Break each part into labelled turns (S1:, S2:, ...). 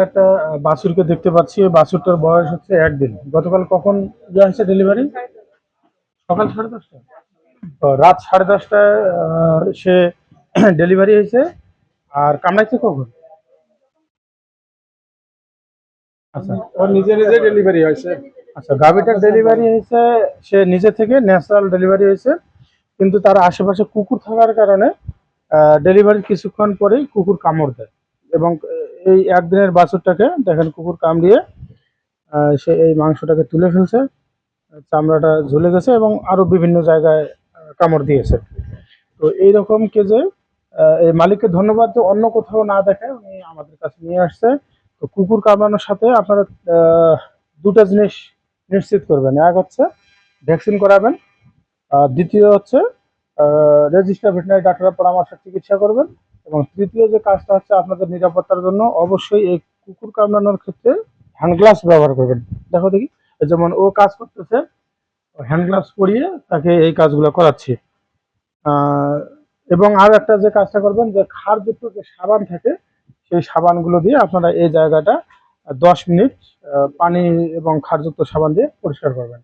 S1: একটা বাছুরকে দেখতে পাচ্ছি। এই বাছুরটার বয়স হচ্ছে 1 দিন। গতকাল কখন দেওয়া হয়েছে ডেলিভারি? সকাল 10:30। রাত 10:30টায় সে ডেলিভারি হয়েছে। আর কামড়াইছে কখন? আচ্ছা,
S2: ওর নিজে নিজে ডেলিভারি হয়েছে।
S1: আচ্ছা, গাভীটার ডেলিভারি হয়েছে, সে নিজে থেকে ন্যাচারাল ডেলিভারি হয়েছে। কিন্তু তার আশেপাশে কুকুর থাকার কারণে ডেলিভারির কিছুক্ষণ পরেই কুকুর কামড় দেয়। এবং এই 1 দিনের বাছুরটাকে দেখেন কুকুর কামড়িয়ে সে এই মাংসটাকে তুলে ফেলছে, চামড়াটা ঝুলে গেছে এবং আরো বিভিন্ন জায়গায় কামড় দিয়েছে। তো এইরকম কেজে এই মালিককে ধন্যবাদ যে অন্য কোথাও না দেখে উনি আমাদের কাছে নিয়ে আসছে। তো কুকুর কামড়ানোর সাথে আপনারা দুটা জিনিস নিশ্চিত করবেন। এক হচ্ছে ভ্যাকসিন করাবেন, দ্বিতীয় হচ্ছে রেজিস্টার ভেটেরিনারি ডাক্তারের পরামর্শে চিকিৎসা করবেন। এবং তৃতীয় যে কাজটা হচ্ছে আপনাদের নিরাপত্তার জন্য অবশ্যই এই কুকুর কামড়ানোর ক্ষেত্রে হ্যান্ড গ্লাভস ব্যবহার করবেন। দেখো দেখি, যেমন ও কাজ করতেছে, হ্যান্ড গ্লাভস পরিয়ে তাকে এই কাজগুলো করাচ্ছি। আহ, এবং আর একটা যে কাজটা করবেন, যে ক্ষারযুক্ত যে সাবান থাকে সেই সাবানগুলো দিয়ে আপনারা এই জায়গাটা 10 মিনিট পানি এবং ক্ষারযুক্ত সাবান দিয়ে পরিষ্কার করবেন।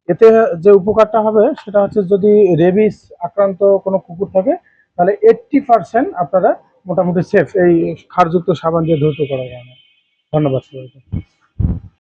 S1: এতে যে উপকারটা হবে সেটা হচ্ছে, যদি রেবিস আক্রান্ত কোনো কুকুর থাকে তাহলে 80% আপনারা মোটামুটি সেফ এই ক্ষারযুক্ত সাবান দিয়ে ধৌত করার কারণে। ধন্যবাদ সবাইকে।